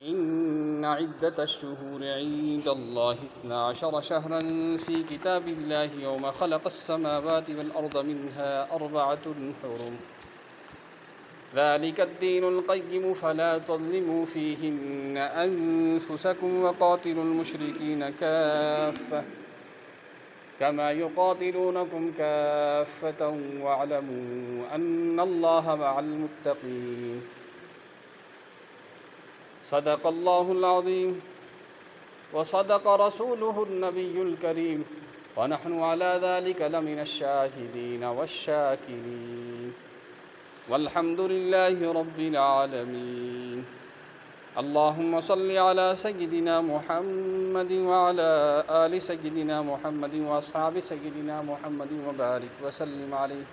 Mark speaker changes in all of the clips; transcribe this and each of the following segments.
Speaker 1: إن عدة الشهور عند الله 12 شهرا في كتاب الله يوم خلق السماوات والأرض منها 4 حرم ذلك الدين القيم فلا تظلموا فيهن أنفسكم وقاتلوا المشركين كافة كما يقاتلونكم كافة واعلموا أن الله مع المتقين صدق الله العظيم وصدق رسوله النبي الكريم ونحن على ذلك لمن الشاهدين والشاكرين والحمد لله رب العالمين. اللهم صل على سيدنا محمد وعلى آل سيدنا محمد وأصحاب سيدنا محمد وبارك وسلم عليه.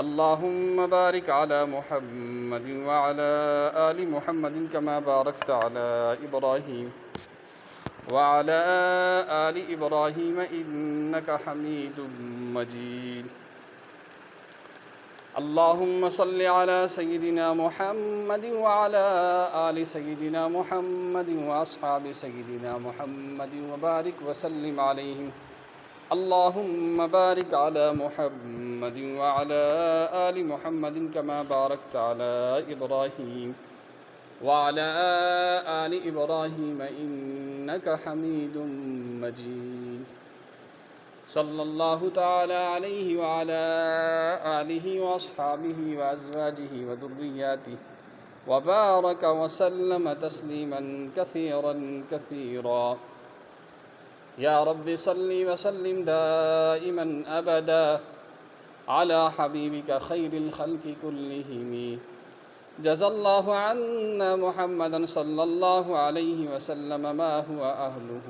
Speaker 1: اللهم بارك على محمد وعلى آل محمد كما باركت على إبراهيم وعلى آل إبراهيم إنك حميد مجيد. اللهم صل على سيدنا محمد وعلى آل سيدنا محمد وأصحاب سيدنا محمد وبارك وسلم عليهم. اللهم بارك على محمد وعلى آل محمد كما باركت على إبراهيم وعلى آل إبراهيم إنك حميد مجيد. صلى الله تعالى عليه وعلى آله وأصحابه وأزواجه وذرياته وبارك وسلم تسليما كثيرا كثيرا. يا رب صل وسلم دائما أبدا على حبيبك خير الخلق كلهم. جزى الله عنا محمدا صلى الله عليه وسلم ما هو أهله.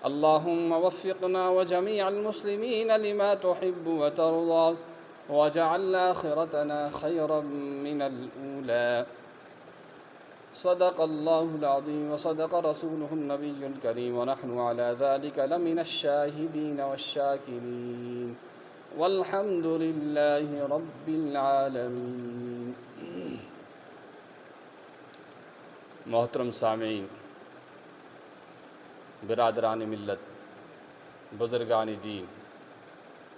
Speaker 1: اللهم وفقنا وجميع المسلمين لما تحب وترضى واجعل آخرتنا خيرا من الأولى. صدق الله العظيم وصدق رسوله النبي الكريم ونحن على ذلك لمن الشاهدين والشاكرين والحمد لله رب العالمين. محترم سامعین، برادران ملت، بزرگان دین،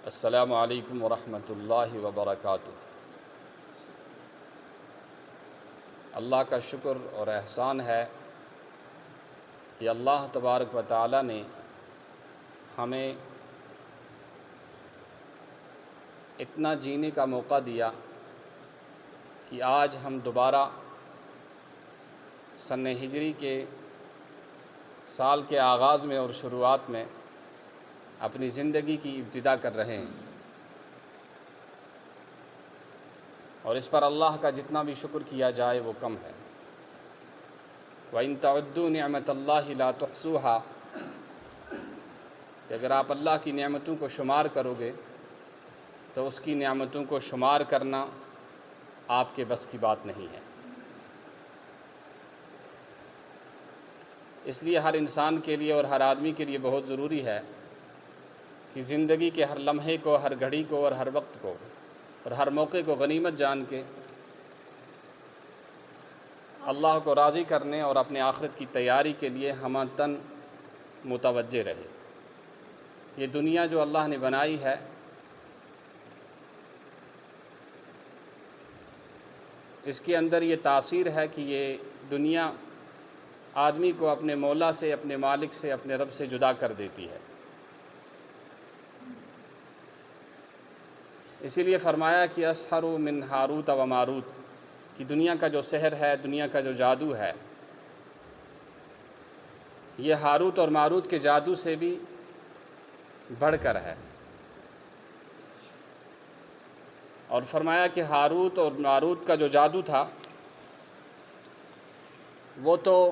Speaker 1: السلام علیکم ورحمۃ اللہ وبرکاتہ۔ اللہ کا شکر اور احسان ہے کہ اللہ تبارک و تعالی نے ہمیں اتنا جینے کا موقع دیا کہ آج ہم دوبارہ سن ہجری کے سال کے آغاز میں اور شروعات میں اپنی زندگی کی ابتدا کر رہے ہیں، اور اس پر اللہ کا جتنا بھی شکر کیا جائے وہ کم ہے۔ وَإِن تَعُدُّوا نِعْمَةَ اللَّهِ لَا تُحْصُوهَا، کہ اگر آپ اللہ کی نعمتوں کو شمار کرو گے تو اس کی نعمتوں کو شمار کرنا آپ کے بس کی بات نہیں ہے۔ اس لیے ہر انسان کے لیے اور ہر آدمی کے لیے بہت ضروری ہے کہ زندگی کے ہر لمحے کو، ہر گھڑی کو اور ہر وقت کو اور ہر موقع کو غنیمت جان کے اللہ کو راضی کرنے اور اپنے آخرت کی تیاری کے لیے ہمہ تن متوجہ رہے۔ یہ دنیا جو اللہ نے بنائی ہے، اس کے اندر یہ تاثیر ہے کہ یہ دنیا آدمی کو اپنے مولا سے، اپنے مالک سے، اپنے رب سے جدا کر دیتی ہے۔ اسی لیے فرمایا کہ اسحر من ہاروت و ماروت، کہ دنیا کا جو سحر ہے، دنیا کا جو جادو ہے، یہ ہاروت اور ماروت کے جادو سے بھی بڑھ کر ہے۔ اور فرمایا کہ ہاروت اور ماروت کا جو جادو تھا وہ تو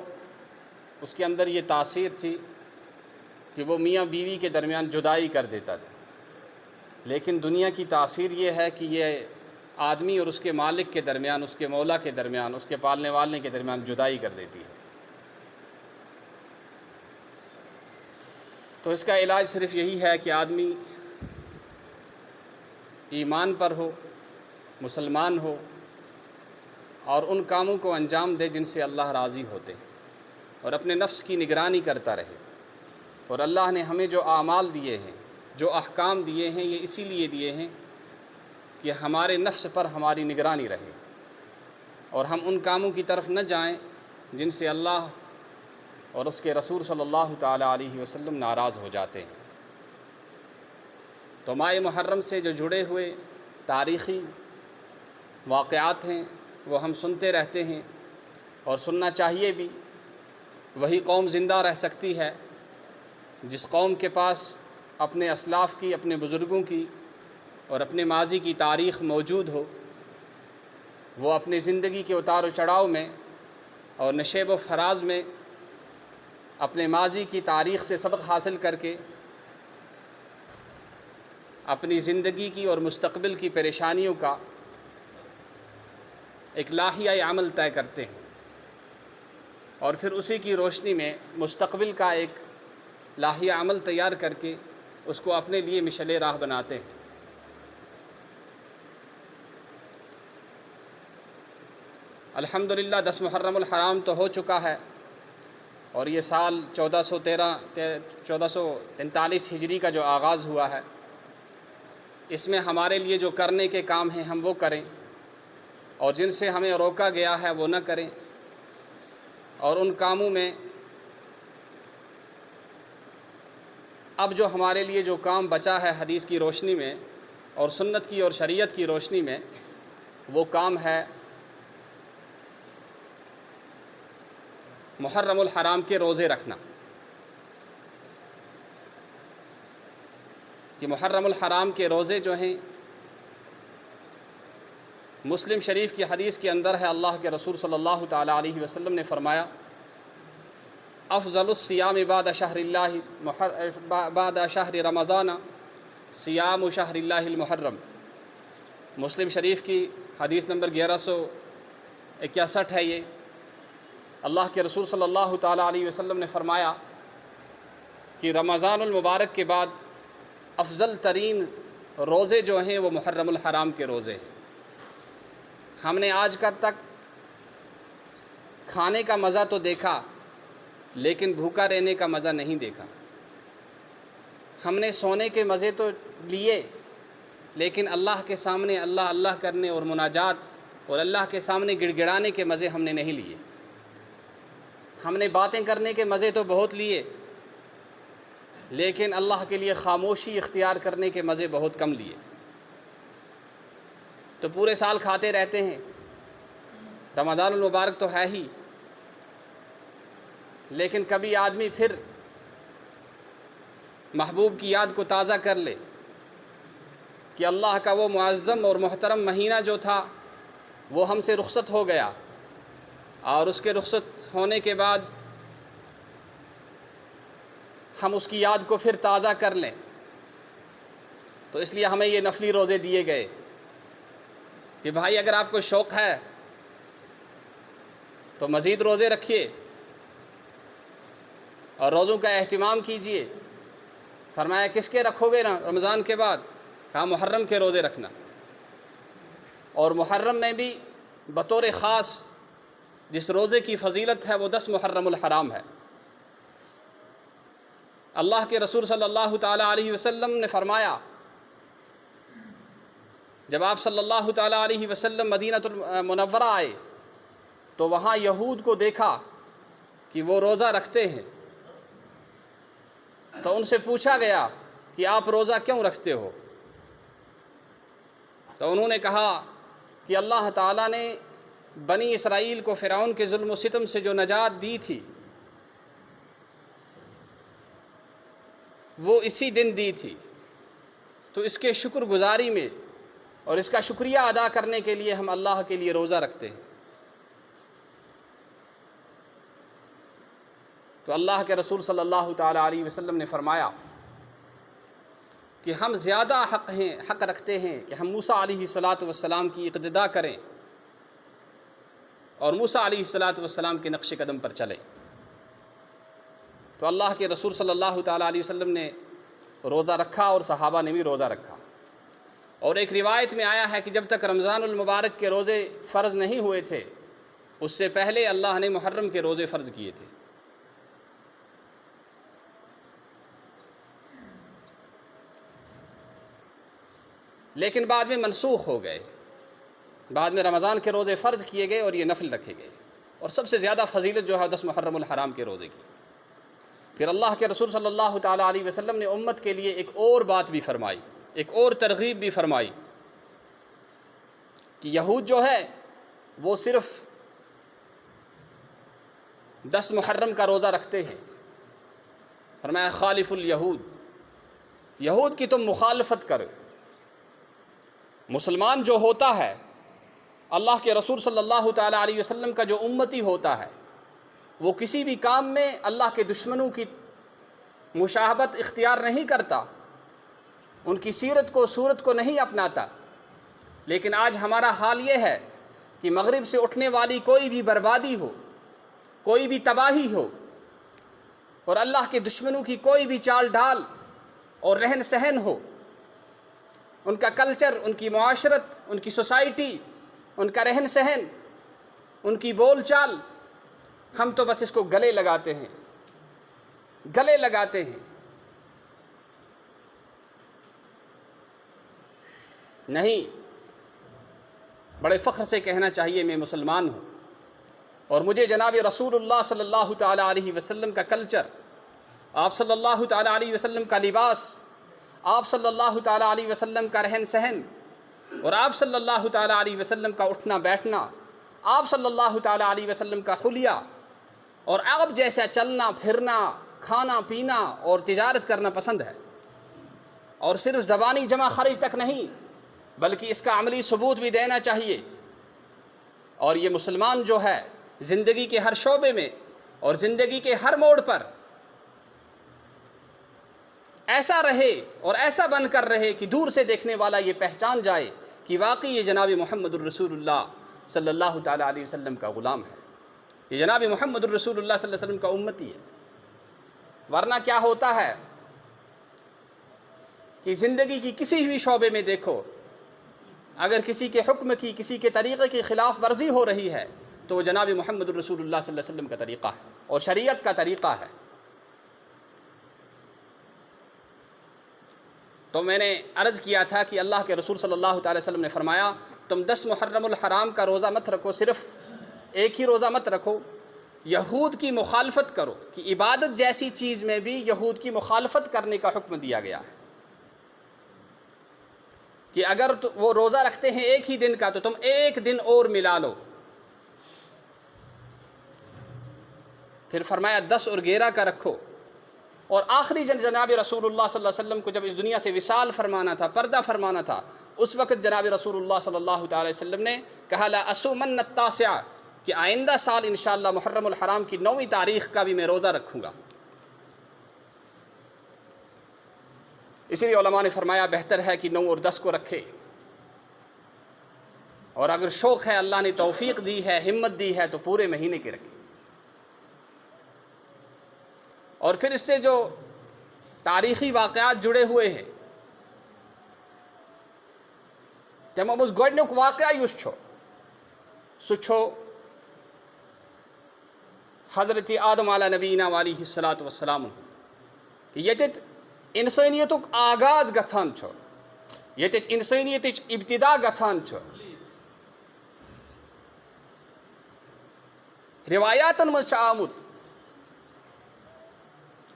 Speaker 1: اس کے اندر یہ تاثیر تھی کہ وہ میاں بیوی کے درمیان جدائی کر دیتا تھا، لیکن دنیا کی تاثیر یہ ہے کہ یہ آدمی اور اس کے مالک کے درمیان، اس کے مولا کے درمیان، اس کے پالنے والے کے درمیان جدائی کر دیتی ہے۔ تو اس کا علاج صرف یہی ہے کہ آدمی ایمان پر ہو، مسلمان ہو اور ان کاموں کو انجام دے جن سے اللہ راضی ہوتے، اور اپنے نفس کی نگرانی کرتا رہے۔ اور اللہ نے ہمیں جو اعمال دیے ہیں، جو احکام دیے ہیں، یہ اسی لیے دیے ہیں کہ ہمارے نفس پر ہماری نگرانی رہے، اور ہم ان کاموں کی طرف نہ جائیں جن سے اللہ اور اس کے رسول صلی اللہ تعالیٰ علیہ وسلم ناراض ہو جاتے ہیں۔ تو ماہ محرم سے جو جڑے ہوئے تاریخی واقعات ہیں وہ ہم سنتے رہتے ہیں، اور سننا چاہیے بھی۔ وہی قوم زندہ رہ سکتی ہے جس قوم کے پاس اپنے اسلاف کی، اپنے بزرگوں کی اور اپنے ماضی کی تاریخ موجود ہو۔ وہ اپنی زندگی کے اتار و چڑھاؤ میں اور نشیب و فراز میں اپنے ماضی کی تاریخ سے سبق حاصل کر کے اپنی زندگی کی اور مستقبل کی پریشانیوں کا ایک لائحہ عمل طے کرتے ہیں، اور پھر اسی کی روشنی میں مستقبل کا ایک لائحہ عمل تیار کر کے اس کو اپنے لیے مشعل راہ بناتے ہیں۔ الحمدللہ 10 محرم الحرام تو ہو چکا ہے، اور یہ سال 1443 ہجری کا جو آغاز ہوا ہے، اس میں ہمارے لیے جو کرنے کے کام ہیں ہم وہ کریں، اور جن سے ہمیں روکا گیا ہے وہ نہ کریں، اور ان کاموں میں اب جو ہمارے لیے جو کام بچا ہے حدیث کی روشنی میں اور سنت کی اور شریعت کی روشنی میں، وہ کام ہے محرم الحرام کے روزے رکھنا۔ کہ محرم الحرام کے روزے جو ہیں، مسلم شریف کی حدیث کے اندر ہے، اللہ کے رسول صلی اللہ تعالیٰ علیہ وسلم نے فرمایا، افضل الصیام بعد شہر رمضان صیام شہر اللہ المحرم۔ مسلم شریف کی حدیث نمبر 1161 ہے یہ۔ اللہ کے رسول صلی اللہ تعالیٰ علیہ وسلم نے فرمایا کہ رمضان المبارک کے بعد افضل ترین روزے جو ہیں وہ محرم الحرام کے روزے ہیں۔ ہم نے آج تک کھانے کا مزہ تو دیکھا، لیکن بھوکا رہنے کا مزہ نہیں دیکھا۔ ہم نے سونے کے مزے تو لیے، لیکن اللہ کے سامنے اللہ اللہ کرنے اور مناجات اور اللہ کے سامنے گڑ گڑانے کے مزے ہم نے نہیں لیے۔ ہم نے باتیں کرنے کے مزے تو بہت لیے، لیکن اللہ کے لیے خاموشی اختیار کرنے کے مزے بہت کم لیے۔ تو پورے سال کھاتے رہتے ہیں، رمضان المبارک تو ہے ہی، لیکن کبھی آدمی پھر محبوب کی یاد کو تازہ کر لے کہ اللہ کا وہ معظم اور محترم مہینہ جو تھا وہ ہم سے رخصت ہو گیا، اور اس کے رخصت ہونے کے بعد ہم اس کی یاد کو پھر تازہ کر لیں۔ تو اس لیے ہمیں یہ نفلی روزے دیے گئے کہ بھائی اگر آپ کو شوق ہے تو مزید روزے رکھیے اور روزوں کا اہتمام کیجئے۔ فرمایا کس کے رکھو گے نا رمضان کے بعد؟ کہا محرم کے روزے رکھنا، اور محرم میں بھی بطور خاص جس روزے کی فضیلت ہے وہ 10 محرم الحرام ہے۔ اللہ کے رسول صلی اللہ تعالیٰ علیہ وسلم نے فرمایا، جب آپ صلی اللہ تعالیٰ علیہ وسلم مدینہ المنورہ آئے تو وہاں یہود کو دیکھا کہ وہ روزہ رکھتے ہیں، تو ان سے پوچھا گیا کہ آپ روزہ کیوں رکھتے ہو؟ تو انہوں نے کہا کہ اللہ تعالیٰ نے بنی اسرائیل کو فرعون کے ظلم و ستم سے جو نجات دی تھی وہ اسی دن دی تھی، تو اس کے شکر گزاری میں اور اس کا شکریہ ادا کرنے کے لیے ہم اللہ کے لیے روزہ رکھتے ہیں۔ تو اللہ کے رسول صلی اللہ تعالیٰ علیہ وسلم نے فرمایا کہ ہم زیادہ حق رکھتے ہیں کہ ہم موسیٰ علیہ السلام کی اقتداء کریں اور موسیٰ علیہ السلام کے نقش قدم پر چلیں۔ تو اللہ کے رسول صلی اللہ تعالیٰ علیہ وسلم نے روزہ رکھا اور صحابہ نے بھی روزہ رکھا۔ اور ایک روایت میں آیا ہے کہ جب تک رمضان المبارک کے روزے فرض نہیں ہوئے تھے اس سے پہلے اللہ نے محرم کے روزے فرض کیے تھے۔ لیکن بعد میں منسوخ ہو گئے، بعد میں رمضان کے روزے فرض کیے گئے اور یہ نفل رکھے گئے، اور سب سے زیادہ فضیلت جو ہے 10 محرم الحرام کے روزے کی۔ پھر اللہ کے رسول صلی اللہ تعالیٰ علیہ وسلم نے امت کے لیے ایک اور بات بھی فرمائی، ایک اور ترغیب بھی فرمائی کہ یہود جو ہے وہ صرف 10 محرم کا روزہ رکھتے ہیں۔ فرمایا خالف الیہود، یہود کی تم مخالفت کرو۔ مسلمان جو ہوتا ہے، اللہ کے رسول صلی اللہ تعالیٰ علیہ وسلم کا جو امتی ہوتا ہے، وہ کسی بھی کام میں اللہ کے دشمنوں کی مشابہت اختیار نہیں کرتا، ان کی سیرت کو صورت کو نہیں اپناتا۔ لیکن آج ہمارا حال یہ ہے کہ مغرب سے اٹھنے والی کوئی بھی بربادی ہو، کوئی بھی تباہی ہو، اور اللہ کے دشمنوں کی کوئی بھی چال ڈال اور رہن سہن ہو، ان کا کلچر، ان کی معاشرت، ان کی سوسائٹی، ان کا رہن سہن، ان کی بول چال، ہم تو بس اس کو گلے لگاتے ہیں، گلے لگاتے ہیں۔ نہیں، بڑے فخر سے کہنا چاہیے میں مسلمان ہوں، اور مجھے جناب رسول اللہ صلی اللہ تعالیٰ علیہ وسلم کا کلچر، آپ صلی اللہ تعالیٰ علیہ وسلم کا لباس، آپ صلی اللہ تعالیٰ علیہ وسلم کا رہن سہن، اور آپ صلی اللہ تعالیٰ علیہ وسلم کا اٹھنا بیٹھنا، آپ صلی اللہ تعالیٰ علیہ وسلم کا حلیہ، اور آپ جیسا چلنا پھرنا، کھانا پینا اور تجارت کرنا پسند ہے۔ اور صرف زبانی جمع خرچ تک نہیں، بلکہ اس کا عملی ثبوت بھی دینا چاہیے۔ اور یہ مسلمان جو ہے زندگی کے ہر شعبے میں اور زندگی کے ہر موڑ پر ایسا رہے اور ایسا بن کر رہے کہ دور سے دیکھنے والا یہ پہچان جائے کہ واقعی یہ جناب محمد الرسول اللہ صلی اللہ تعالیٰ علیہ وسلم کا غلام ہے، یہ جناب محمد الرسول اللہ صلی اللہ علیہ وسلم کا امتی ہے۔ ورنہ کیا ہوتا ہے کہ زندگی کی کسی بھی شعبے میں دیکھو، اگر کسی کے حکم کی، کسی کے طریقے کی خلاف ورزی ہو رہی ہے تو وہ جناب محمد الرسول اللہ صلی اللہ علیہ وسلم کا طریقہ ہے اور شریعت کا طریقہ ہے۔ تو میں نے عرض کیا تھا کہ اللہ کے رسول صلی اللہ تعالی وسلم نے فرمایا تم 10 محرم الحرام کا روزہ مت رکھو، صرف ایک ہی روزہ مت رکھو، یہود کی مخالفت کرو، کہ عبادت جیسی چیز میں بھی یہود کی مخالفت کرنے کا حکم دیا گیا ہے کہ اگر وہ روزہ رکھتے ہیں ایک ہی دن کا تو تم ایک دن اور ملا لو۔ پھر فرمایا 10 اور 11 کا رکھو۔ اور آخری جناب رسول اللہ صلی اللہ علیہ وسلم کو جب اس دنیا سے وصال فرمانا تھا، پردہ فرمانا تھا، اس وقت جناب رسول اللہ صلی اللہ تعالی وسلم نے کہا لا اصومن التاسع، کہ آئندہ سال انشاءاللہ محرم الحرام کی 9ویں تاریخ کا بھی میں روزہ رکھوں گا۔ اسی لیے علماء نے فرمایا بہتر ہے کہ 9 اور 10 کو رکھے، اور اگر شوق ہے، اللہ نے توفیق دی ہے، ہمت دی ہے، تو پورے مہینے کے رکھے۔ اور پھر اس سے جو تاریخی واقعات جڑے ہوئے ہیں، تمام اس گۄڈنیُک واقعہ یُس چھُ سُہ چھُ حضرت آدم علیہ نبینا علیہ الصلاۃ والسلام کہ ییٚتٮ۪تھ اِنسٲنیتُک آغاز گژھان چھُ، ییٚتٮ۪تھ اِنسٲنیتٕچ ابتدا گژھان چھُ۔ روایاتن منٛز چھُ آمُت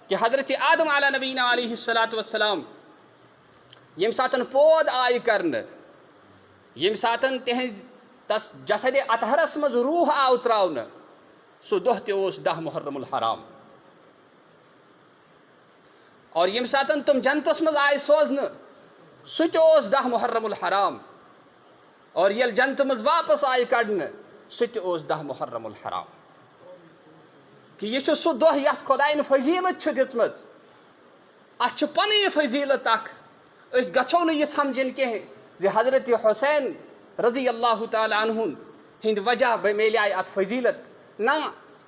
Speaker 1: کہ حضرت آدم علیہ نبینا علیہ الصلاۃ والسلام ییٚمہِ ساتہٕ پود آیہِ کرنہٕ، ییٚمہِ ساتہٕ تِہنٛزِ تس جسدِ اطہرس منٛز روح آو تراونہٕ، سُہ دۄہ تہِ اوس 10 محرم الحرام۔ اور ییٚمہِ ساتہٕ تِم جنتس منٛز آیہِ سوزنہٕ، سُہ تہِ اوس 10 محرم الحرام۔ اور ییٚلہِ جنتہٕ منٛز واپس آیہِ کڑنہٕ، سُہ تہِ اوس 10 محرم الحرام۔ کہ یہ چھُ سُہ دۄہ یتھ خۄدایَن فضیلت چھِ دِژمٕژ، اتھ چھِ پنٕنۍ فضیلت اکھ۔ أسۍ گژھو نہٕ یہِ سمجھِنۍ کینٛہہ زِ حضرت حسین رضی اللہ تعالیٰ عنہُن ہٕنٛدِ وجہ میلیے اتھ فضیلت، نہ،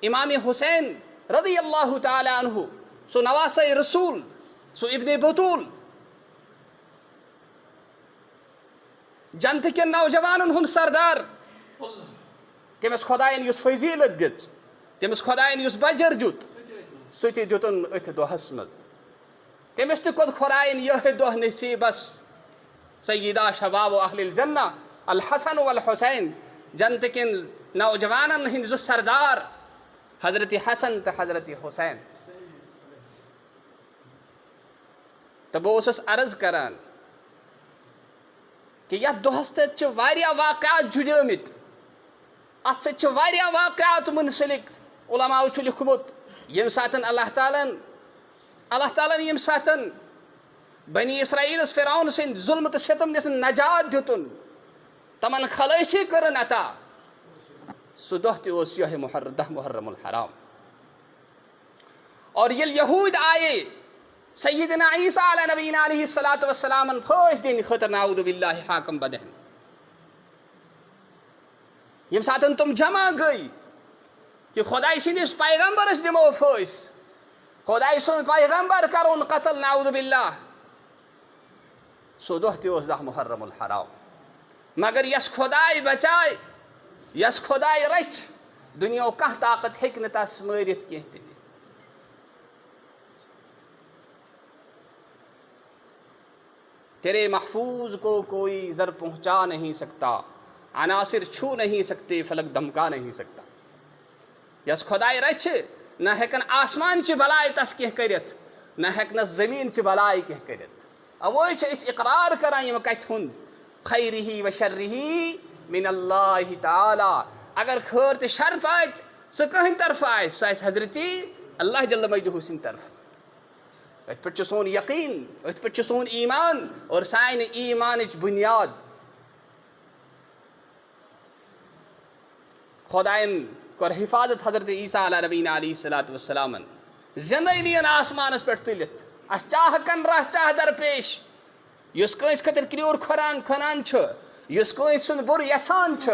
Speaker 1: امام حسین رضی اللہ تعالیٰ عنہ، سُہ نواسے رسول، سُہ ابن بطول، جنتہٕ کٮ۪ن نوجوانن ہُنٛد سردار، تٔمِس خۄدایَن یُس فضیٖلت دِژ تٔمِس خۄدایَن یُس بجر دیُت سُہ تہِ دیُتُن أتھۍ دۄہَس منٛز تٔمِس تہِ کوٚر خۄدایَن یِہوٚے دۄہ نصیٖبس سیدہ شباب اہل الجنہ الحسن والحسین جنتہٕ کٮ۪ن نوجوانن ہٕنٛدۍ زٕ سردار حضرت حسن تہٕ حضرت حسین تہٕ بہٕ اوسُس عرض کران کہ یتھ دۄہس سۭتۍ چھِ واریاہ واقعات جُڑیمٕتۍ اتھ سۭتۍ چھِ واریاہ واقعات مُنسلک علماءو چھُ لیوٚکھمُت ییٚمہِ ساتہٕ اللہ تعالیٰ ییٚمہِ ساتہٕ بنی اسرائیلس فرعون سٕنٛدۍ ظُلمہٕ تہٕ ستم نِش نجات دیُتُن تمن خلٲصی کٔرٕن عطا سُہ دۄہ تہِ اوس یِہوٚے دہ محرم الحرام اور ییٚلہِ یہوٗدۍ آیے سیدنا عیسیٰ علیہ نبینا علیہ الصلاۃ والسلامن پھٲسۍ دِنہِ خٲطرٕ نعوذ باللہ حاکم بدہن ییٚمہِ ساتہٕ تِم جمع گٔے کہ خۄداے سٕنٛدِس پیغمبرس دِمو پھٲسۍ خۄداے سُنٛد پیغمبر کرون قتل نعوذ باللہ سُہ دۄہ تہِ اوس دہ محرم الحرام مگر یس خۄداے بچاے یس خۄداے رچھِ دُنیاہُک کانٛہہ طاقت ہیٚکہِ نہٕ تس مٲرِتھ کینٛہہ تہِ تیرے محفوظ کو کوئی زر پہنچا نہیں سکتا عناصر چھو نہیں سکتے فلک دھمکا نہیں سکتا یس خۄداے رچھِ نہ ہیٚکن آسمان چہِ بلایہِ تس کینٛہہ کٔرِتھ نہ ہیٚکنس زمیٖن چہِ بلایہِ کینٛہہ کٔرِتھ اوے چھِ أسۍ اقرار کران یِم کتہِ ہُنٛد خیرِہی و شرِہی من اللہ تعالیٰ اگر خٲر تہٕ شر واتہِ سُہ کٕہٕنٛدِ طرفہٕ آسہِ سُہ آسہِ حضرتی اللہ جل مجدہ سٕنٛدِ طرفہٕ أتھۍ پٮ۪ٹھ چھُ سون یقیٖن أتھۍ پٮ۪ٹھ چھُ سون ایٖمان اور سانہِ ایٖمانٕچ بُنیاد خۄدایَن کوٚر حِفاظت حضرت عیسیٰ علیہ نبینا علیہ الصلاۃ والسلامن زِندَے نِیَن آسمانس پٮ۪ٹھ تُلِتھ اَسہِ چاہ کَنراہ چاہ درپیش یُس کٲنٛسہِ خٲطرٕ کرٛیوٗر کھۄران چھُ یُس کٲنٛسہِ سُنٛد بُرٕ یژھان چھُ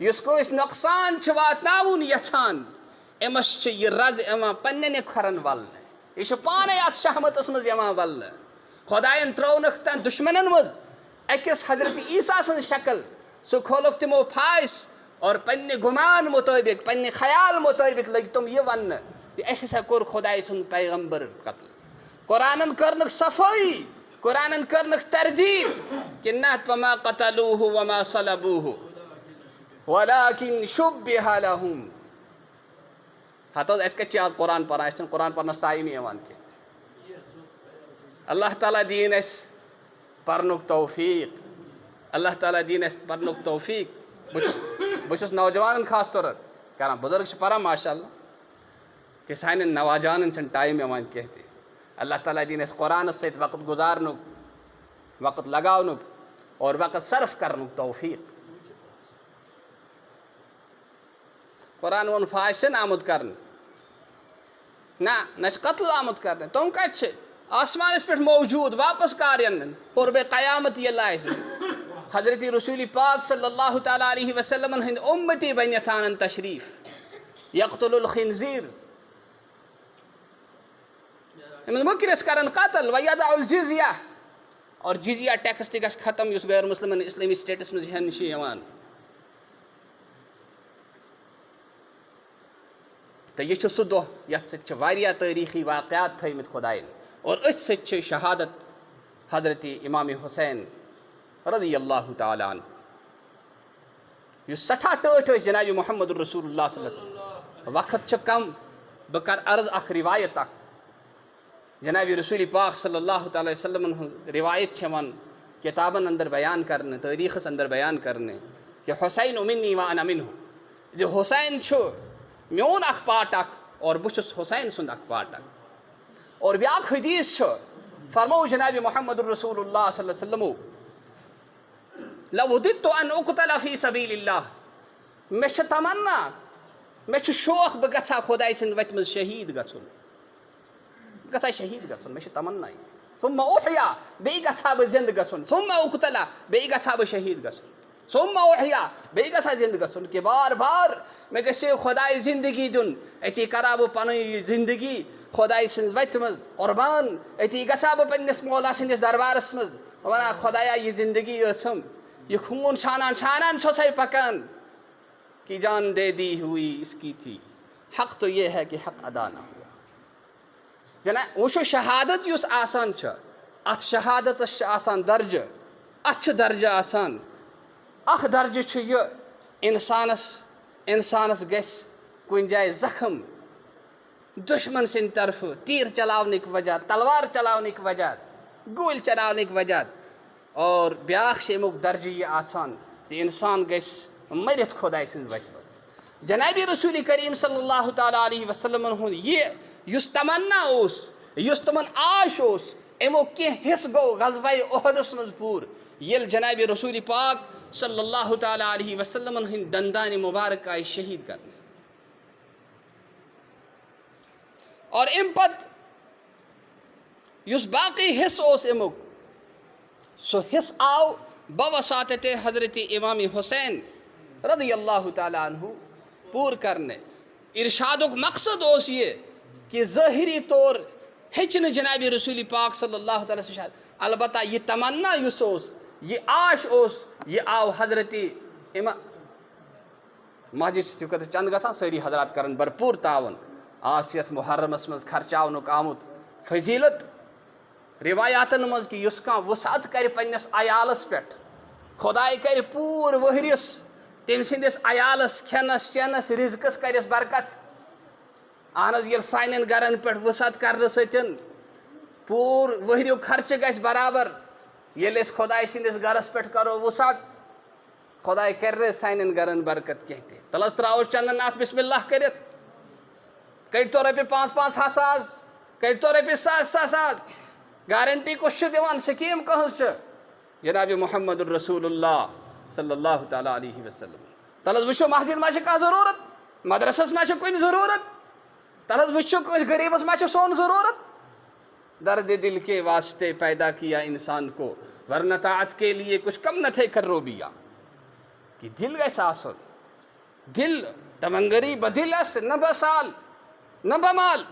Speaker 1: یُس کٲنٛسہِ نۄقصان چھُ واتناوُن یژھان أمِس چھِ یہِ رز یِوان پننٮ۪نٕے کھۄرن ولنہٕ یہ پانے ات شہمتس مز ولنہ خۄدایَن ترٛوونکھ تن دشمنن مز أکِس حضرت عیسیٰ سٕنٛز شکل سُہ کھولُکھ تِمو پھاش اور پننہِ گُمان مطٲبق پننہِ خیال مطٲبق لٔگۍ تِم یہِ وننہٕ کہ اَسہِ ہسا کوٚر خۄداے سُنٛد پیغمبر قتل قرآنن کٔرنکھ صفٲیی قرآنن کٔرنکھ تردیٖد کہ نہ وما قتلوٗہ وما صلبوٗہ ولکن شُبِّہ لہم ہتھ حظ اَسہِ کتہِ چھِ آز قرآن پران اَسہِ چھُنہٕ قرآن پرنس ٹایمٕے یِوان کینٛہہ اللہ تعالیٰ دِیِن اَسہِ پرنُک توفیٖق اللہ تعالیٰ دِیِن اَسہِ پرنُک توفیٖق بہٕ چھُس نوجوانن خاص طور کران بُزرگ چھِ پران ماشاء اللہ کہ سانٮ۪ن نوجوانن چھُنہٕ ٹایم یِوان کینٛہہ تہِ اللہ تعالیٰ دِیِن اَسہِ قرآنس سۭتۍ وقت گُزارنُک وقت لگاونُک اور وقت صرف کرنُک توفیٖق قرآن ووٚن فاش چھِنہٕ آمُت کرنہٕ نہ چھِ قتل آمُت کرنہٕ تِم کتہِ چھِ آسمانس پٮ۪ٹھ موجوٗد واپس کر یِنہٕ قربِ قیامت ییٚلہِ آسہِ حضرت رسول پاک صلی اللہ تعالیٰ علیہ وسلمن ہٕنٛدۍ اُمتی بنِتھ انن تشریٖف یقتل الخنزیٖر یِمن مُکرِس کرن قتل ویدع الجزیہ اور جزیہ ٹیکس تہِ گژھِ ختم یُس غیر مُسلمن اسلٲمی سٹیٹس منٛز ہٮ۪نہٕ چھِ یِوان تہٕ یہِ چھُ سُہ دۄہ یتھ سۭتۍ چھِ واریاہ تٲریٖخی واقعات تھٲومٕتۍ خۄدایَن اور أتھۍ سۭتۍ چھِ شہادت حضرت امام حسین رضی اللہ تعالیٰ عنہ یُس سٮ۪ٹھاہ ٹٲٹھ ٲسۍ جناب محمد الرسول اللہ صلی اللہ علیہ وسلم وقت چھُ کم بہٕ کرٕ عرض اکھ رِوایت اکھ جناب رسول پاک صلی اللہ تعالیٰ وسلمن ہٕنٛز رِوایت چھِ یِوان کِتابن اندر بیان کرنہٕ تٲریٖخس اندر بیان کرنہٕ کہ حسین منی و انا منہ زِ حسین چھُ میون اکھ پارٹ اکھ اور بہٕ چھُس حسین سُنٛد اکھ پارٹ اکھ اور بیاکھ حدیث چھُ فرموو جناب محمد الرسول اللہ صلی اللہ علیہ وسلمو لو وددت ان اقتل فی سبیل اللہ مےٚ چھِ تمنا مےٚ چھُ شوق بہٕ گژھٕ ہا خۄداے سٕنٛدِ وتہِ منٛز شہیٖد گژھُن بہٕ گژھٕ ہا شہیٖد گژھُن مےٚ چھِ تمنا ثم احیا بیٚیہِ گژھٕ ہا بہٕ زنٛدٕ گژھُن ثم اقتل بیٚیہِ گژھٕ ہا بہٕ شہیٖد گژھُن ثم احیا بیٚیہِ گژھٕ ہا زنٛدٕ گژھُن کہ بار بار مےٚ گژھِ خۄداے زندگی دیُن أتی کرٕ ہا بہٕ پنٕنۍ یہِ زندگی خۄداے سٕنٛزِ وتہِ منٛز قۄربان أتی گژھٕ ہا بہٕ پننِس مولا سٕنٛدِس دربارس منٛز ونان خۄدایا یہِ زندگی ٲسٕم یہِ خوٗن چھانان چھانان چھۄسَے پکان کی جان دے دی ہوئی اس کی تھی، حق تو یہ ہے کہ حق ادا نہ ہوا۔ جناب وچھو شہادت یس آسان چھ، ات شہادتس چھ آسان درجہ، ات درجہ آسان۔ اخ درجہ چھ یہ انسانس گژھِ کن جائے زخم دشمن سند طرف تیر چلاونک وجہ، تلوار چلاونک وجہ، گول چلاونک وجہ، اور بیاکھ چھ امیک درجہ یہ آسان کہ انسان گژھِ مرتھ خدائے سٕنٛزِ وتہِ منٛز۔ جناب رسول کریم صلی اللہ تعالیٰ علیہ وسلم ہُنٛد یہ یس تمنا اوس، یس تمن آش اوس، امیک کینٛہہ حصہٕ گوٚو غزوہ احدس منٛز پوٗرٕ ییٚلہِ جناب رسول پاک صلی اللہ تعالیٰ علیہ وسلم ہٕنٛدۍ دندان مبارک آیہِ شہید کرنہٕ، اور ام پتہٕ یس باقی حصہٕ اوس امیک، سُہ حصہٕ آو بوساطت حضرت امام حسین رضی اللہ تعالیٰ عنہ پور کرنے۔ ارشادک مقصد اوس یہ کہ ظاہری طور ہیچ نہ جناب رسول پاک صلی اللہ تعالیٰ وسلم، البتہ یہ تمنا یس اوس، یہ آش اوس، یہ آو حضرت امام مسجد چند گژھان ساری حضرات کرن بھرپور تعاون۔ آس یتھ محرمس مز خرچاونک آمت فضیلت روایاتن مز کہ یس کانٛہہ وسعت کر پننس عیالس پہ، خدائے کر پور ؤہرِس تم سندس عیالس کھینس چینس رزقس کرس برکت۔ اہن حظ ییٚلہِ سانٮ۪ن گرن پہ وسعت کرنہٕ سۭتۍ پور ؤہریُک خرچہٕ گژھِ برابر، ییٚلہِ أسۍ خدائے سندس گرس پہ کرو وسعت، خدائے کر سانٮ۪ن گرن برکت کینٛہہ تہِ۔ تل حظ تراوو چندن ناتھ بسم اللہ کٔرِتھ، کٔڑۍتو رۄپیہِ 5-5 ہتھ ساس، کٔڑۍتو رۄپیہِ 100 گارنٹی کُس چھُ دِوان، سکیٖم کٕہٕنٛز چھِ؟ جناب محمد الرسول اللہ صلی اللہ تعالیٰ علیہ وسلم۔ تل حظ وٕچھو مسجد ما چھِ کانٛہہ ضروٗرت، مدرسس ما چھِ کُنہِ ضروٗرت، تل حظ وٕچھو کٲنٛسہِ غریٖبس ما چھِ سون ضروٗرت۔ درد دل کے واسطے پیدا کیا انسان کو، ورنہ طاعت کے لیے کچھ کم نہ تھے کر روبیا۔ کہ دل گژھِ آسُن، دل تمنگری بدل آسہِ، نہ بسال نہ بمال۔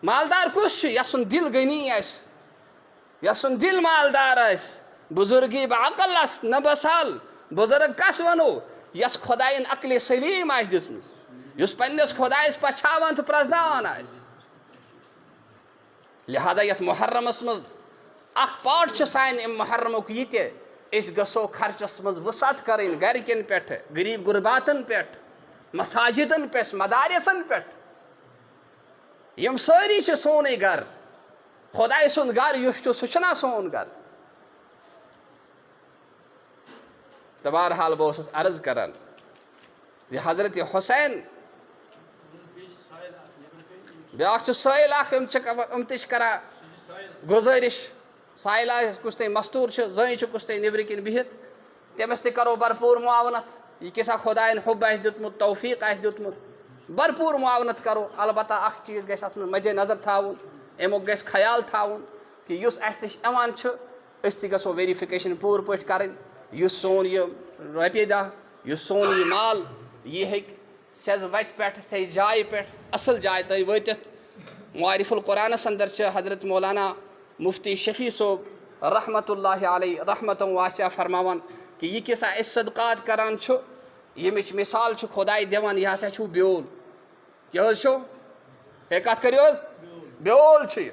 Speaker 1: مالدار کُس چھُ؟ یسُن دل غنی آسہِ، یسُن دل مالدار آسہِ، بزرگی بعقل آسہِ نہ بسال۔ بزرگ کس ونو؟ یس خدائن عقلِ سلیم آسہِ دِژمٕژ، یس پننس خدائس پچھاوان تہٕ پرزناوان آسہِ۔ لہذا یتھ محرمس مز اخ پاٹ چھ سانہِ امہِ محرمُک یہِ تہِ، أسۍ گژھو خرچس مز وسعت کرٕنۍ گرِکٮ۪ن پٮ۪ٹھ، غریٖب غرباتن پٮ۪ٹھ، مساجدن پٮ۪ٹھ، مدارسن پٮ۪ٹھ۔ یم سٲری چھِ سونُے گر، خدائے سُنٛد گر یُس چھُ سُہ چھُنا سون گر۔ تہٕ بہرحال بہٕ اوسُس عرض کران زِ حضرت حسین بیاکھ چھُ سٲیل اکھ، یِم تہِ چھِ کران گُزٲرِش، سایل آسہِ کُس تانۍ مستوٗر چھُ، زٔنۍ چھِ کُس تانۍ نیٚبرٕ کِنۍ بِہِتھ، تٔمِس تہِ کرو بھرپوٗر معاونت۔ یہِ کیٛاہ خۄدایَن حُب آسہِ دیُتمُت، توفیٖق آسہِ دیُتمُت، بھرپوٗر معاونت کرو۔ البتہ اکھ چیٖز گژھِ اتھ منٛز مدِ نظر تھاوُن، امیُک گژھِ خیال تھاوُن کہ یُس اَسہِ نِش یِوان چھُ أسۍ تہِ گژھو ویرِفِکیشن پوٗرٕ پٲٹھۍ کرٕنۍ۔ یُس سون یہِ رۄپیہِ دہ، یُس سون یہِ مال، یہِ ہیٚکہِ سیٚزٕ وتہِ پٮ۪ٹھ، سیٚزِ جایہِ پٮ۪ٹھ، اصل جایہِ تانۍ وٲتِتھ۔ معارف القرآنس اندر چھِ حضرت مولانا مفتی شفیع صٲب رحمۃ اللہ علیہ رحمتن واسعہ فرماوان کہ یہ کیٛاہ سا أسۍ صدقات کران چھُ، ییٚمِچ مثال چھُ خۄداے دِوان، یہِ ہسا چھُو بیول۔ کیٛاہ حظ چھُو؟ ہے کتھ کٔرِو حظ، بیول چھُ یہِ۔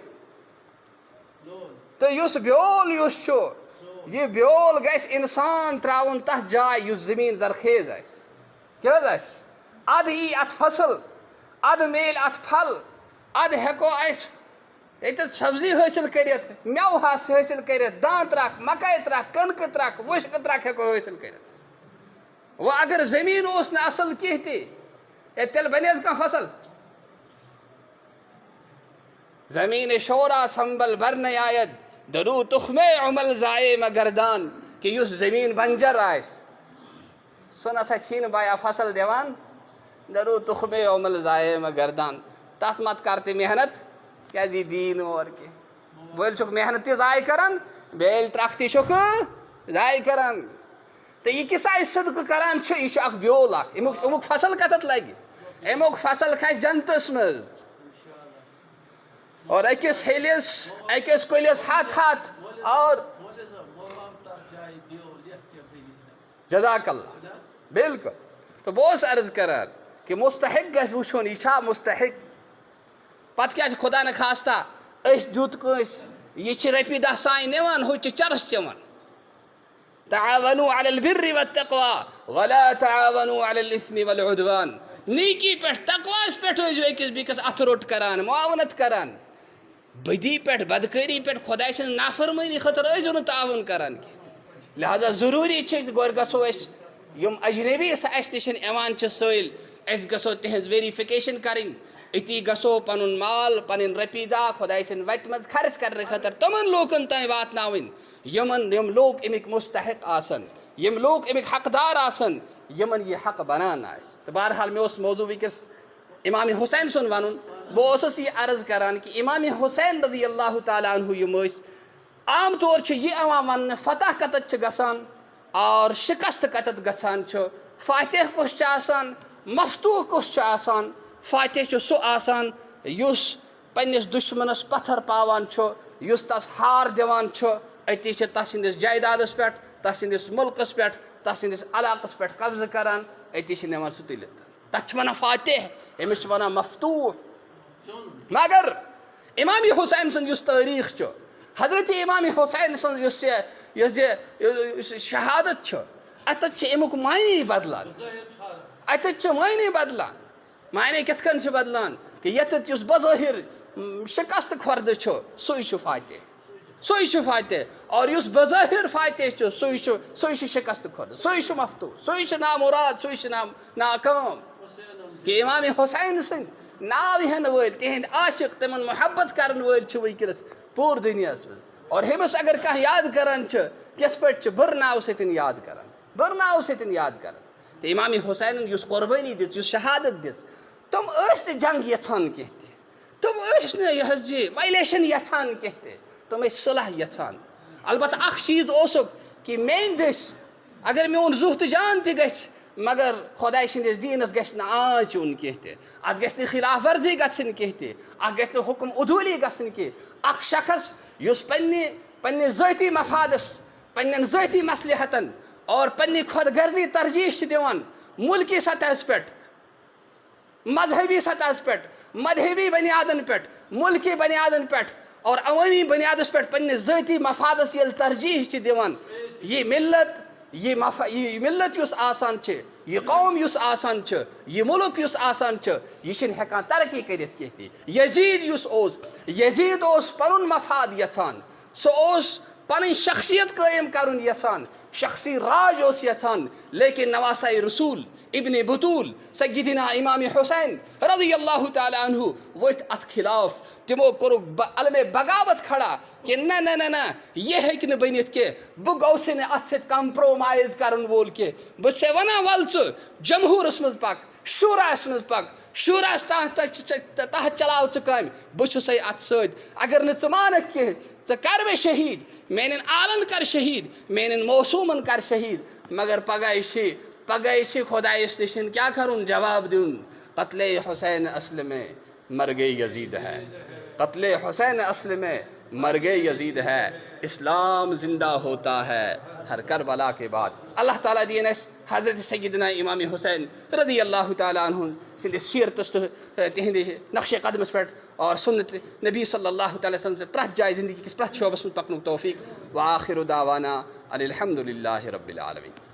Speaker 1: تہٕ یُس بیول یُس چھُ، یہ بیول گژھِ انسان تراوُن تتھ جاے یُس زٔمیٖن زرخیز آسہِ۔ کیٛاہ حظ آسہِ؟ ادٕ یی اتھ فصل، ادٕ میلہِ اتھ پھل، ادٕ ہٮ۪کو أسۍ ییٚتٮ۪تھ سبزی حٲصِل کٔرِتھ، مٮ۪وٕ حٲصِل کٔرِتھ، دان ترکھ، مکاے ترکھ، کٕنکہٕ ترکھ، وُشکہٕ ترکھ ہٮ۪کو حٲصِل کٔرِتھ۔ وۄنۍ اگر زٔمیٖن اوس نہٕ اصل کینٛہہ تہِ، ہے تیٚلہِ بنہِ حظ کانٛہہ فصل؟ زمین شورا سنبل بر نیاید، درو تخم عمل ضائع مگردان۔ کہ یُس زمین بنجر آسہِ سُہ نسا چھی نہٕ بایا فصل دِوان، درو تخم عمل ضائع مگردان۔ تتھ مت کر تہِ محنت، کیٛازِ یہِ دی نہٕ اورٕ کینٛہہ۔ بٔلۍ چھُکھ محنت تہِ ضایع کران، بیٚیہِ ییٚلہِ ترکھ تہِ چھُکھ ضایع کران۔ تہٕ یہِ کِژھ آسہِ صدقہٕ کران چھُ، یہِ چھُ اکھ بیول اکھ، امیُک فصل کتتھ لگہِ؟ امیُک فصل کھسہِ جنتس منٛز۔ اور أکِس ہیٚلِس، أکِس کُلِس ہتھ اور جزاک اللہ، بالکل۔ تو بہت عرض کران کہ مستحق گژھِ وٕچھُن یہِ چھا مستحق پتہٕ کیٛاہ چھُ خۄدا نخواستہ أسۍ دیُت کٲنٛسہِ یہِ چھِ رۄپیہِ دہ سانہِ نِوان ہُہ چھِ چرس چٮ۪وان تعاونوا علی البر والتقوى ولا تعاونوا علی الاثم والعدوان نیکی پٮ۪ٹھ تقواہَس پٮ۪ٹھ ٲسۍزیو أکِس بیٚکِس اَتھٕ روٚٹ کران معاونت کران بدی پٮ۪ٹھ بدکٲری پٮ۪ٹھ خۄداے سٕنٛز نافرمٲنی خٲطرٕ ٲسۍزیو نہٕ تعاوُن کران کینٛہہ لہذا ضروٗری چھِ گۄڈٕ گژھو أسۍ یِم اجنبی اَسہِ نِش یِوان چھِ سٲلۍ أسۍ گژھو تِہٕنٛز ویرِفِکیشن کَرٕنۍ أتی گژھو پَنُن مال پَنٕنۍ رۄپیہِ دہ خۄداے سٕنٛدِ وَتہِ منٛز خرٕچ کرنہٕ خٲطرٕ تِمن لوٗکن تام واتناوٕنۍ یِم لوٗکھ اَمِکۍ مستحق آسن یِم لوٗکھ اَمِکۍ حقدار آسن یِمن یہِ حق بنان آسہِ تہٕ بہرحال مےٚ اوس موضوٗع وٕنکٮ۪س امام حُسین سُنٛد وَنُن بہٕ اوسُس یہِ عرض کران کہِ امام حُسین رضی اللہ تعالیٰ عنہ یِم ٲسۍ عام طور چھُ یہِ یِوان وَننہٕ فتح کَتٮ۪تھ چھِ گژھان اور شِکست کَتٮ۪تھ گژھان چھُ فاتح کُس چھُ آسان مفتوٗح کُس چھُ آسان فاتح چھُ سُہ آسان یُس پنٛنِس دُشمنس پتھر پاوان چھُ یُس تس ہار دِوان چھُ أتی چھِ تس سٕنٛدِس جایدادس پٮ۪ٹھ تس سٕنٛدِس مُلکس پٮ۪ٹھ تس سٕنٛدِس علاقس پٮ۪ٹھ قبضہٕ کران أتی چھِ نِوان سُہ تُلِتھ تتھ چھِ ونان فاتح أمِس چھِ ونان مفتوٗح مگر امام حُسین سُنٛد یُس تٲریٖخ چھُ حضرت امام حُسین سٕنٛز یُس یہِ شہادت چھُ اتٮ۪تھ چھِ امیُک معنے بدلان اتٮ۪تھ چھُ معنے بدلان معنے کِتھ کٔنۍ چھُ بدلان کہِ ییٚتٮ۪تھ یُس بظٲہِر شِکست کھۄردٕ چھُ سُے چھُ فاتح سُے چھُ فاتح اور یُس بظٲہِر فاتح چھُ سُے چھُ شِکست کھۄردٕ سُے چھُ مفتوٗح سُے چھُ نامُراد سُے چھُ ناکام کہ امام حُسین سٕنٛدۍ ناو ہٮ۪نہٕ وٲلۍ تِہنٛدۍ عاشق تِمن محبت کرن وٲلۍ چھِ وٕنکٮ۪نس پوٗرٕ دُنیاہس منٛز اور ہُمِس اگر کانٛہہ یاد کران چھِ کِتھ پٲٹھۍ چھِ بُرٕ ناوٕ سۭتۍ یاد کران بُرٕ ناوٕ سۭتۍ یاد کران تہٕ امام حُسینن یُس قۄربٲنی دِژ یُس شہادت دِژ تِم ٲسۍ نہٕ جنگ یژھان کینٛہہ تہِ تِم ٲسۍ نہٕ یہِ حظ یہِ وایلیشن یژھان کینٛہہ تہِ تِم ٲسۍ صلح یژھان البتہ اکھ چیٖز اوسُکھ کہِ میٲنۍ دٔسۍ اگر میون زُو تہٕ جان تہِ گژھِ مگر خۄداے سٕنٛدِس دیٖنس گژھِ نہٕ آنٛچ یُن کینٛہہ تہِ اتھ گژھِ نہٕ خلاف ورزی گژھٕنۍ کینٛہہ تہِ اتھ گژھِ نہٕ حُکم عدوٗلی گژھٕنۍ کینٛہہ اکھ شخص یُس پننہِ ذٲتی مفادس پننٮ۪ن ذٲتی مصلحتن اور پننہِ خۄد غرضی ترجیح چھِ دِوان مُلکی سطحس پٮ۪ٹھ مذہبی سطحس پٮ۪ٹھ مذہبی بنیادن پٮ۪ٹھ مُلکی بنیادن پٮ۪ٹھ اور عوٲمی بنیادس پٮ۪ٹھ پننِس ذٲتی مفادس ییٚلہِ ترجیح چھِ دِوان یہِ مِلت یُس آسان چھِ یہِ قوم یُس آسان چھُ یہِ مُلک یُس آسان چھُ یہِ چھِنہٕ ہٮ۪کان ترقی کٔرِتھ کینٛہہ تہِ یزیٖد یُس اوس یزیٖد اوس پنُن مفاد یژھان سُہ اوس پنٕنۍ شخصیت قٲیِم کرُن یژھان شخصی راج اوس یژھان لیکن نواساے رسوٗل ابن بطوٗل سیدنا امام حُسین رضی اللہ تعالیٰ عنہ ؤتھۍ اتھ خلاف تِمو کوٚرُکھ علمِ بغاوت کھڑا کہ نہ یہِ ہیٚکہِ نہٕ بٔنِتھ کینٛہہ بہٕ گوٚژھُے نہٕ اتھ سۭتۍ کمپرومایز کرن وول کینٛہہ بہٕ چھسے ونان ول ژٕ جمہوٗرس منٛز پک شوٗراہس منٛز پک شوٗراہس تحت چلاو ژٕ کامہِ بہٕ چھُسے اتھ سۭتۍ اگر نہٕ ژٕ مانکھ کینٛہہ ژٕ کر مےٚ شہیٖد میانٮ۪ن آلن کر شہیٖد میانٮ۪ن موسوٗمن کر شہیٖد مگر پگاہ چھِ خۄدایس نِش کیٛاہ کرُن جواب دیُن قتلِ حُسین اصل میں مر گئے یزید ہے قتلِ حُسین اصل میں مر گئے یزید ہے اسلام زندہ ہوتا ہے ہر کربلا کے بعد اللہ تعالیٰ دِیِن اَسہِ حضرت سیدنا امام حُسین رضی اللہ تعالیٰ عنہ سٕنٛدِس سیرتس تہٕ تِہنٛدِ نقشِ قدمس پٮ۪ٹھ اور سُنت نبی صلی اللہ تعالیٰ وسلم سٕنٛز پرٛٮ۪تھ جایہِ زندگی کِس پرٛٮ۪تھ شعبس منٛز پکنُک توفیٖق وآخر دعوانا ان الحمد للہ رب العالمین